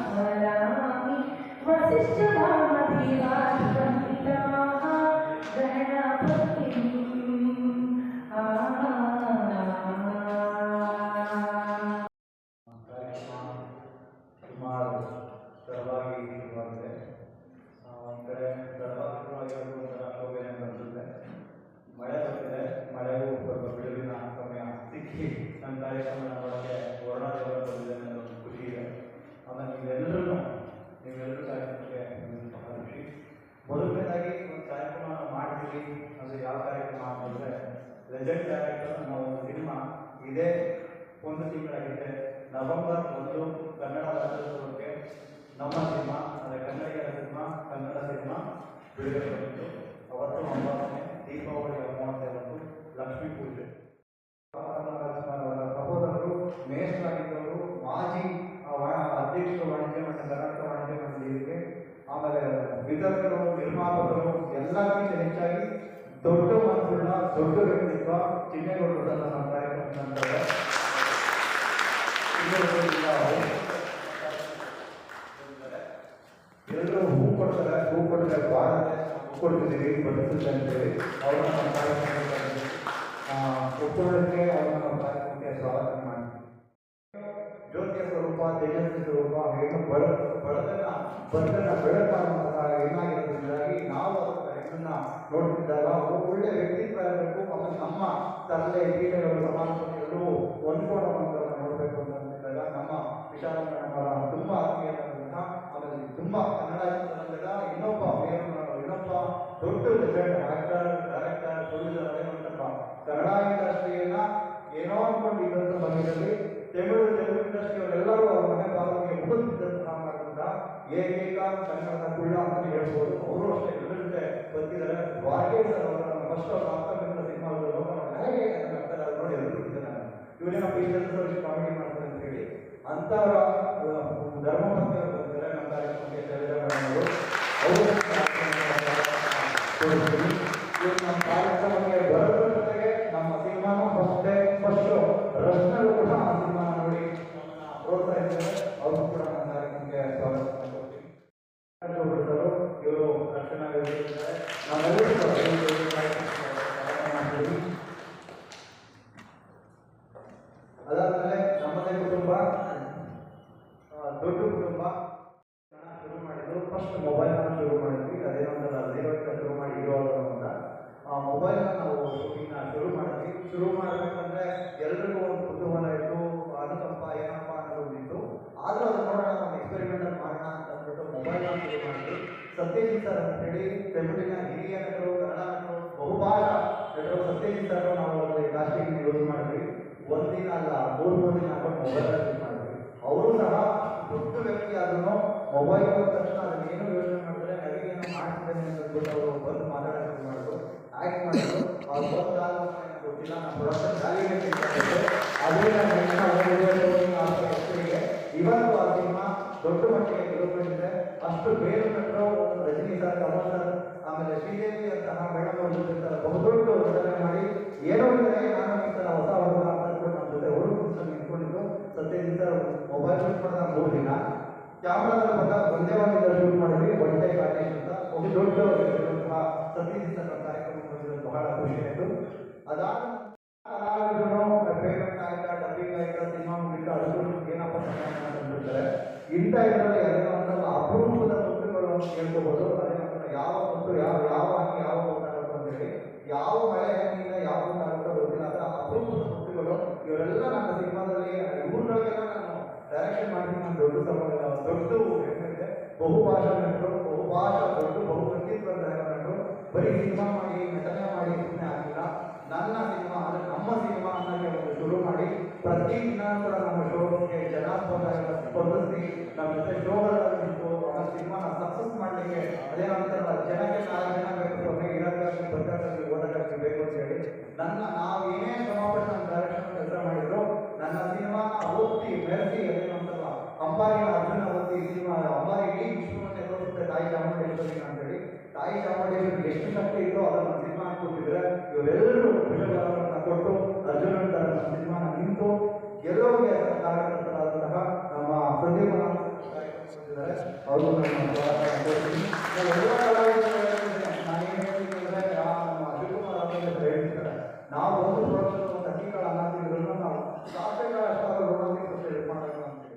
स्मरामि वसिष्ठभामदेवादिकं पितामह गणपतिम् ಸುಮಾರು ತಡವಾಗಿ ಶುರುವಾಗಿದೆ. ಒಂದು ಕಡೆ ತಡವಾಗಿರುವಾಗ ಒಂಥರ ಶೋಭನೆ ಬರ್ತದೆ, ಮಳೆ ಬರ್ತಿದೆ, ಮಳೆಗೂ ಸ್ವಲ್ಪ ಬಿಡುವಿನ ಸಮಯ ಸಿಕ್ಕಿ ನಮ್ಮ ಕಾರ್ಯಕ್ರಮ ನೋಡೋಕ್ಕೆ ವರ್ಣಾದೇವರ ಬಂದಿದೆ ಅನ್ನೋ ಒಂದು ಖುಷಿ ಇದೆ. ಆಮೇಲೆ ನೀವೆಲ್ಲರೂ ಕಾರ್ಯಕ್ರಮಕ್ಕೆ ಬಹಳ ಖುಷಿ. ಮೊದಲನೇದಾಗಿ ಒಂದು ಕಾರ್ಯಕ್ರಮ ಮಾಡ್ತೀವಿ, ಅದು ಯಾವ ಕಾರ್ಯಕ್ರಮ ಅಂತಂದರೆ ಲೆಜೆಂಡ್ ಡೈರೆಕ್ಟರ್ ಅನ್ನೋ ಒಂದು ಸಿನಿಮಾ ಇದೇ ಒಂದು ತಿಂಗಳಾಗಿದೆ. ನವೆಂಬರ್ 1 ಕನ್ನಡ ರಾಜ್ಯೋತ್ಸವಕ್ಕೆ ನಮ್ಮ ಸಿನಿಮಾ ಅಂದರೆ ಕನ್ನಡಿಗರ ಸಿನಿಮಾ ಕನ್ನಡ ಸಿನಿಮಾ ಬಿಡುಗಡೆ ಬಂದಿತ್ತು. ಅವತ್ತು 9ನೇ ದೀಪಾವಳಿ ಅಮಾವಾಸ್ಯೆಯಂದು ಲಕ್ಷ್ಮೀ ಪೂಜೆ. ಸಹೋದರರು ಮೇಷರಾಗಿದ್ದವರು ಮಾಜಿ ಅಧ್ಯಕ್ಷರು ವಾಣಿಜ್ಯ ಮಂಡಳಿ, ಕರ್ನಾಟಕ ವಾಣಿಜ್ಯ ಮಂಡಳಿಗೆ, ಆಮೇಲೆ ವಿತರಕರು, ನಿರ್ಮಾಪಕರು, ಎಲ್ಲಕ್ಕಿಂತ ಹೆಚ್ಚಾಗಿ ದೊಡ್ಡ ಮನಸ್ಸುಳ್ಳ ದೊಡ್ಡ ವ್ಯಕ್ತಿತ್ವ ಚಿನ್ನೇಗೌಡರು ನಮ್ಮ ಕಾರ್ಯಕ್ರಮ ನಂತರ ಎಲ್ಲರೂ ಹೂ ಕೊಡ್ತಾರೆ ಭಾರತ ಕೊಡ್ತಿದ್ದೀವಿ ಬದುಕಿದೆ ಅಂತೇಳಿ ಅವ್ರನ್ನ ನಮ್ಮ ಕಾರ್ಯಕ್ರಮಕ್ಕೆ ಒಪ್ಕೊಳ್ಳೋಕ್ಕೆ ಅವ್ರನ್ನ ನಮ್ಮ ಕಾರ್ಯಕ್ರಮಕ್ಕೆ ಸ್ವಾಗತ ಮಾಡ್ತೀವಿ. ಜ್ಯೋತಿಯ ಸ್ವರೂಪ, ತೇಜಸ್ವಿ ಸ್ವರೂಪ, ಹೆಣ್ಣು ಬದುಕನ್ನ ಬೆಳಕಾಗುವಂತಹ ಏನಾಗಿರೋದ್ರಿಂದಾಗಿ ನಾವು ಅದರ ಹೆಣ್ಣನ್ನ ನೋಡ್ತಿದ್ದಾಗ ಒಳ್ಳೆ ವ್ಯಕ್ತಿತ್ವ ಇರಬೇಕು. ಆಮೇಲೆ ನಮ್ಮ ತರಲೆ ಕ್ರೀಡೆಗಳು ಸಮಾನತೆಗಳು ಹೊಂದ್ಕೊಳ್ಳುವಂಥದ್ದನ್ನು ನೋಡಬೇಕು ಅಂತಂದಾಗ ನಮ್ಮ ವಿಶಾಲವರ ತುಂಬ ಆತ್ಮೀಯರಾದಂತಹ, ಆಮೇಲೆ ತುಂಬ ಕನ್ನಡ ಚಿತ್ರರಂಗದ ಇನ್ನೊಬ್ಬ ದೊಡ್ಡ ಲೆಜೆಂಡ್ ಆಕ್ಟರ್, ಡೈರೆಕ್ಟರ್, ಪ್ರೊಡ್ಯೂಸರ್ ಅದೇನಂತಪ್ಪ ಕನ್ನಡ ಇಂಡಸ್ಟ್ರಿಯನ್ನ ಏನೋ ಅಂದ್ಕೊಂಡು ಇವತ್ತು ಬಂದಿರಲಿ ತೆಲುಗು ಇಂಡಸ್ಟ್ರಿಯವರೆಲ್ಲರೂ ಅವರ ಮನೆ ಬಾಗಿಲಿಗೆ ಮುಗಿದಿದ್ದಂತಹ ಮಾಡಿದಂಥ ಏಕೈಕ ಕನ್ನಡದ ಕುಳ್ಳ ಅಂತ ಹೇಳ್ಬೋದು. ಅವರು ಅಷ್ಟೇ ಎಲ್ಲರ ಜೊತೆ ಬಂದಿದ್ದಾರೆ. ವಾರ್ಗೇಶ್ ಅವರ ಫಸ್ಟ್ ಅವ್ರ ಆಗ್ತಕ್ಕಂಥ ಸಿನಿಮಾಗಳು ಹೇಗೆ ಆಗ್ತಾರೆ ಅದು ನೋಡಿ ಎಲ್ಲರೂ ಇದ್ದಾರೆ. ಇವರೇನೋ ಪೀಸರ್ಸ್ ಕಾಮಿಡಿ ಮಾಡ್ತಾರೆ ಅಂತ ಹೇಳಿ ಅಂಥವರ ಧರ್ಮಪತ್ನಿಯವರು ಬಂದಿದ್ದಾರೆ ನಮ್ಮ ಕಾರ್ಯಕ್ರಮಕ್ಕೆ. ಅವರು ನಮ್ಮ ಕಾರ್ಯಕ್ರಮಕ್ಕೆ ಬರೋದ್ರ ಜೊತೆಗೆ ನಮ್ಮ ಸಿನಿಮಾನು ಫಸ್ಟ್ ರಶ್ನರು ಕೂಡ ಆ ಸಿನಿಮಾ ನೋಡಿ ಪ್ರೋತ್ಸಾಹಿಸಿದ್ದಾರೆ. ಅವರು ಕೂಡ ನಮ್ಮ ಕಾರ್ಯಕ್ರಮಕ್ಕೆ ಸ್ವಾಗತ ಮಾಡ್ಕೊಡ್ತೀವಿ. ಇವರು ರಕ್ಷಣಾ ಇದ್ದಾರೆ. ನಾವೆಲ್ಲರೂ ಅದಾದ್ಮೇಲೆ ನಮ್ಮದೇ ಕುಟುಂಬ, ದೊಡ್ಡ ಕುಟುಂಬ ಶುರು ಮಾಡಿದ್ರು. ಫಸ್ಟ್ ಮೊಬೈಲ್ ಶುರು ಮಾಡಿದ್ವಿ. ಅದೇನಂತ ಶುರು ಮಾಡಿ ಇರೋದು ಅಂತ ಮೊಬೈಲ್ ನಾವು ಶೂಟಿಂಗ್ ಶುರು ಮಾಡಿದ್ವಿ. ಶುರು ಮಾಡಬೇಕಂದ್ರೆ ಎಲ್ರಿಗೂ ಒಂದು ಕುತೂಹಲ ಇತ್ತು, ಅನುಕಂಪ ಏನಪ್ಪ ಅನ್ನೋದಿತ್ತು. ಆದರೂ ಅದು ನೋಡೋಣ, ಒಂದು ಎಕ್ಸ್ಪೆರಿಮೆಂಟಲ್ ಮಾಡೋಣ ಅಂತ ಅಂದ್ಬಿಟ್ಟು ಮೊಬೈಲ್ ಶುರು ಮಾಡಿದ್ವಿ. ಸತ್ಯಜಿತ್ ಸರ್ ಅಂತ ಹೇಳಿ ತೆಲುಗಿನ ಹಿರಿಯ ನಟರು, ಕನ್ನಡ ನಟರು, ಬಹುಭಾಷಾ ನಟರು ಸತ್ಯಜಿತ್ ಸರ್ ನಾವು ಅವರಲ್ಲಿ ಕಾಸ್ಟಿಂಗ್ ಯೂಸ್ ಮಾಡಿದ್ವಿ. ಒಂದಿನ ಅಲ್ಲ 3 ದಿನ ಹಾಕೊಂಡು ಮೊಬೈಲ್ ಯೂಸ್ ಮಾಡಿದ್ವಿ. ಅವರು ಸಹ ದೊಡ್ಡ ವ್ಯಕ್ತಿ ಆದ್ರೂ ಮೊಬೈಲ್ ಹೋದ ತಕ್ಷಣ ಅದನ್ನ ಏನು ಯೋಚನೆ ಮಾಡಿದ್ರೆ ನವಿಗೇನೋ ಮಾಡ್ತಿದ್ದೇನೆ ಅಂದ್ಬಿಟ್ಟು ಅವರು ಬಂದು ಮಾತಾಡೋಕೆ ಮಾಡಿದ್ರು, ಆ್ಯಕ್ಟ್ ಮಾಡಿದ್ರು. ಅವ್ರು ಬಂದಾಗ ಗೊತ್ತಿಲ್ಲ, ನಮ್ಮ ಪ್ರೊಡಕ್ಷನ್ ವ್ಯಾಲ್ಯೂಗೆ ಅದೇ ಇವತ್ತು ಆ ಸಿನಿಮಾ ದೊಡ್ಡ ಮಟ್ಟಿಗೆ ಡೆವಲಪ್ಮೆಂಟ್ ಇದೆ. ಅಷ್ಟು ಬೇರೆ ನಟರು ರಜನಿ ಸರ್, ಕಮಲ್ ಸರ್, ಆಮೇಲೆ ಶ್ರೀದೇವಿ ಅಂತಹ ಮೇಡಮ್ ಅವ್ರ ಜೊತೆ ಬಹುದೊಡ್ಡ ನಟನೆ ಮಾಡಿ ಏನೋ ಇದ್ರೆ ನಾನು ಈ ಥರ ಹೊಸ ವರ್ಗ ಅಂತ ನಮ್ಮ ಜೊತೆ ಅವರು ನಿಂತ್ಕೊಂಡಿದ್ದು. ಸತ್ಯಜಿತ್ ಸರ್ ಮೊಬೈಲ್ ಶೂಟ್ ಮಾಡಿದ 3 ದಿನ, ಕ್ಯಾಮ್ರಾದಲ್ಲಿ ಬಂದಾಗ ಒಂದೇ ಒಂದು ಶೂಟ್ ಮಾಡಿದ್ವಿ. ಒನ್ ಟೈಮ್ ಆರ್ಟಿಸ್ಟ್ ಅಂತ ಒಂದು ದೊಡ್ಡ ಸತ್ಯಜಿತ್ ಸರ್ ಕಾರ್ಯಕ್ರಮ ಬಂದಿರೋದು ಬಹಳ ಖುಷಿ ಆಯಿತು. ಅದಾದ ಪೇಮೆಂಟ್ ಆಯ್ತ, ಡಬ್ಬಿಂಗ್ ಆಯ್ತಾ, ಸಿನಿಮಾ ಮುಗಿತ, ಅದಕ್ಕೂ ಏನಪ್ಪ ಅಂದ್ಬಿಡ್ತಾರೆ. ಇಂಥ ಇದರಲ್ಲಿ ಅದೇನಂತಲ್ಲ ಅಪರೂಪದ ವಸ್ತುಗಳು ಅಂತ ಕೇಳ್ಕೋಬೋದು. ಅದೇನಂತ ಯಾವ ವಸ್ತು ಯಾವ ಹಣ್ಣಿ ಯಾವ ಗೊತ್ತಾಗುತ್ತೆ ಅಂತ ಹೇಳಿ, ಯಾವ ಮಳೆ ಹಣ್ಣಿಂದ ಯಾವ ಗೊತ್ತಾಗುತ್ತೋ ಗೊತ್ತಿಲ್ಲ. ಅದರ ಅಪರೂಪದ ವಸ್ತುಗಳು ಇವರೆಲ್ಲ ನನ್ನ ಸಿನಿಮಾದಲ್ಲಿ ಇವ್ರಗಳಿಗೆಲ್ಲ ನಾನು ಡೈರೆಕ್ಷನ್ ಮಾಡ್ತೀನಿ. ನಾನು ದೊಡ್ಡ ಹೆಮ್ಮೆದೆ. ಬಹುಭಾಷಾ ನಟರು, ದೊಡ್ಡ ಬಹುವ್ಯಕ್ತಿತ್ವದ ನಟರು. ಬರೀ ಸಿನಿಮಾ ಮಾಡಿ ನಟನೆ ಮಾಡಿ ಸುಮ್ಮನೆ ಆಗಿಲ್ಲ. ನನ್ನ ಸಿನಿಮಾ ಅಂದರೆ ನಮ್ಮ ಸಿನಿಮಾ ಅನ್ನೋಕ್ಕೆ ಒಂದು ಶುರು ಮಾಡಿ ಪ್ರತಿ ದಿನ ಕೂಡ ನಮ್ಮ ಶೋಗೆ ಜನ ಸ್ಪಂದಿಸಿ ನಮ್ಮ ಜೊತೆ ಶೋಗಳಲ್ಲಿ ನಿಂತು ಆ ಸಿನಿಮಾನ ಸಕ್ಸಸ್ ಮಾಡಲಿಕ್ಕೆ ಅದೇನಂತಾರಲ್ಲ ಜನಕ್ಕೆ 4 ಜನ ಬೇಕು, ಸೊನ್ನೆ ಇರೋಕ್ಕಾಗಿ ಬದುಕಾಗಿ ಓದೋಕ್ಕಾಗಿ ಬೇಕು ಅಂತ ಹೇಳಿ ನಾವು ಏನೇ ಶ್ರಮಪಟ್ಟು ನಮ್ಮ ಡೈರೆಕ್ಷನ್ ಕೆಲಸ ಮಾಡಿದ್ರು ನನ್ನ ಸಿನಿಮಾನ ಓದ್ತಿ ಮೆರೆಸಿ ಅದೇನಂತಾರಲ್ಲ ಅಂಬಾರಿ ಅರ್ಜುನ ಓದಿ ಸಿನಿಮಾ ಅಂಬಾರಿ ಇಡೀ ವಿಶ್ವವನ್ನೇ ತೋರಿಸುತ್ತೆ ತಾಯಿ ಚಾಮುಂಡೇಶ್ವರಿ ಅಂತೇಳಿ. ತಾಯಿ ಚಾಮುಂಡೇಶ್ವರಿ ಎಷ್ಟು ಶಕ್ತಿ ಇತ್ತು ಅದನ್ನು ಸಿನಿಮಾ ಕೊಟ್ಟಿದ್ರೆ ಇವರೆಲ್ಲರೂ ಭುಜಬಲವನ್ನು ಕೊಟ್ಟು ಅರ್ಜುನನ್ ತರ ನಮ್ಮ ಸಿನಿಮಾನ ನಿಂತು ಗೆಲ್ಲೋರಿಗೆ ಕಾರಣಕರ್ತರಾದಂತಹ ನಮ್ಮ ಸಂದೀಪ ಇದ್ದಾರೆ. ಅವ್ರಿಗೂ ನಾನು ಕೊಡ್ತೀನಿ. ಎಲ್ಲ ಕಲಾವಿದರು ನಾನೇನು ಹೇಳ್ತೀನಿ ಅಂದರೆ ನಮ್ಮ ಶಿವಕುಮಾರ್ ಅವರು ಹೇಳ್ತಿದ್ದಾರೆ, ನಾವು ಒಂದು ವರ್ಷದ ಒಂದು ಅಂಗೀಕಾರ ಅನ್ನೋದಿದ್ರು ನಾವು ಸಾಧನೆಗಳ ಋಣ ಮಾಡೋಣ ಅಂತೇಳಿ.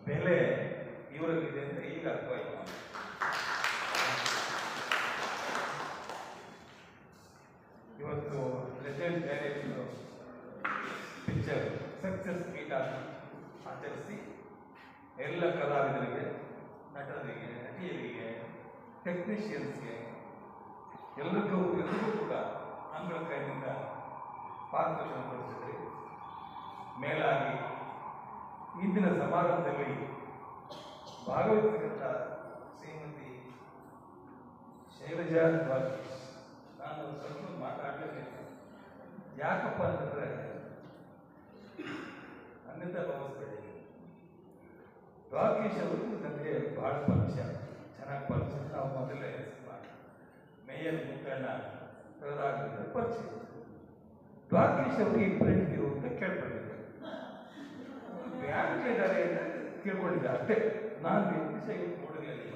ಬೆಲೆ ಇವರಲ್ಲಿದೆ ಅಂತ ಈಗ ಅರ್ಥವಾಯಿತು. ಇವತ್ತು legend director picture success meet ಆಚರಿಸಿ ಎಲ್ಲ ಕಲಾವಿದರಿಗೆ, ನಟರಿಗೆ, ನಟಿಯರಿಗೆ, ಟೆಕ್ನಿಷಿಯನ್ಸ್ಗೆ ಎಲ್ಲರಿಗೂ ಕೂಡ ಅಂಗಳ ಕೈಯಿಂದ ಪಾರಿತೋಷಕ ಕೊಡಿಸಿದ್ರಿ. ಮೇಲಾಗಿ ಇಂದಿನ ಸಮಾರಂಭದಲ್ಲಿ ಭಾಗವಹಿಸತಕ್ಕಂಥ ಶ್ರೀಮತಿ ಶೈಲಜಾ ದ್ವಾರಕೀಶ್, ನಾನು ಸ್ವಲ್ಪ ಮಾತಾಡಲೇಬೇಕು. ಯಾಕಪ್ಪ ಅಂತಂದರೆ ಅನ್ಯತಾ ಭಾವಿಸ್ಬೇಡಿ, ದ್ವಾರಕೀಶ್ ಅವರು ನನಗೆ ಭಾಳ ಪರಿಚಯ, ಚೆನ್ನಾಗಿ ಪರಿಚಯ. ನಾವು ಮೊದಲೇ ಮೇಯರ್ ಮುಖಂಡ ಕಳೆದಾಗಿದ್ದರೆ ಪರಿಚಯ. ದ್ವಾರಕೀಶ್ ಅವರು ಇಂಪ್ರೆಂಟಿವ್ ಅಂತ ಕೇಳ್ಕೊಂಡಿದ್ದೆ, ಬ್ಯಾಂಕ್ ಇದ್ದಾರೆ ಅಂತ ಕೇಳ್ಕೊಂಡಿದ್ದೆ ಅಷ್ಟೇ. ನಾನು ದಿವಸ ಇವತ್ತು ನೋಡಿರಲಿಲ್ಲ,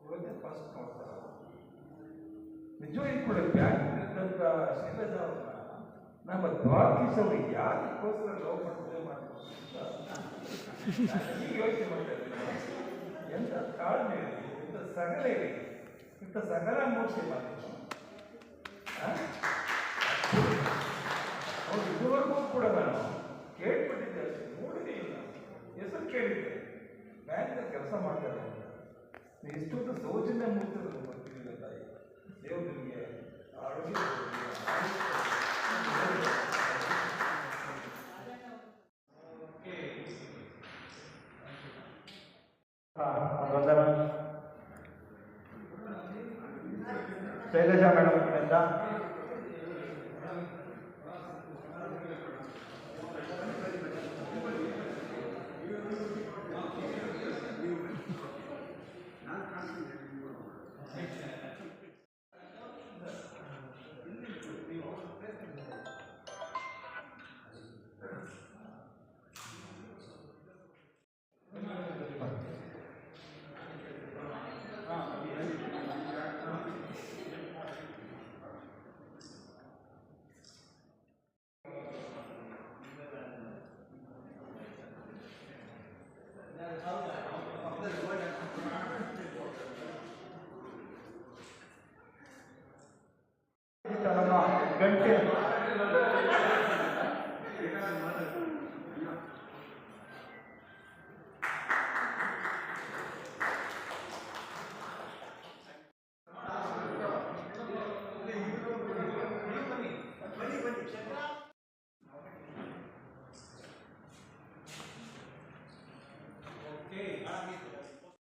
ಇವತ್ತೇ ಫಸ್ಟ್ ನೋಡ್ತಾರೆ. ನಿಜವಾಗಿ ಕೂಡ ಬ್ಯಾಂಕ್ ಇದ್ದಂಥ ಶೈಲಜಾ ಅವ್ರನ್ನ ನಮ್ಮ ದ್ವಾರಕೀಶ್ ಅವರು ಯಾರಿಗೋಸ್ಕರ ಲವ್ ಮಾಡ್ತಾರೆ ಈಗ ಯೋಚನೆ ಮಾಡ್ತಾ ಇದ್ದೀನಿ. ಎಂಥ ತಾಳ್ಮೆ ಇರಲಿ, ಎಂಥ ಸಗಲ ಇರಲಿ, ಇಂಥ ಸಗಲ ಮೂರ್ತಿ ಮಾಡ್ತೀವಿ. ಅವ್ರು ಇದುವರೆಗೂ ಕೂಡ ನಾನು ಕೇಳ್ಪಟ್ಟಿದ್ದೆ ಅಷ್ಟೇ, ನೋಡಿದೇ ಇಲ್ಲ. ಹೆಸರು ಕೇಳಿದ್ದೆ, ಬ್ಯಾಂಕ್ನಲ್ಲಿ ಕೆಲಸ ಮಾಡ್ತಾರೆ ಅಂತ. ಇಷ್ಟೊಂದು ಸೌಜನ್ಯ ಮೂರ್ತಿ ಬರ್ತಿರಲಿಲ್ಲ ತಾಯಿ. ದೇವರು ನಿಮಗೆ ಆರೋಗ್ಯ ಶೈಲಜಾ ಮೇಡಮ್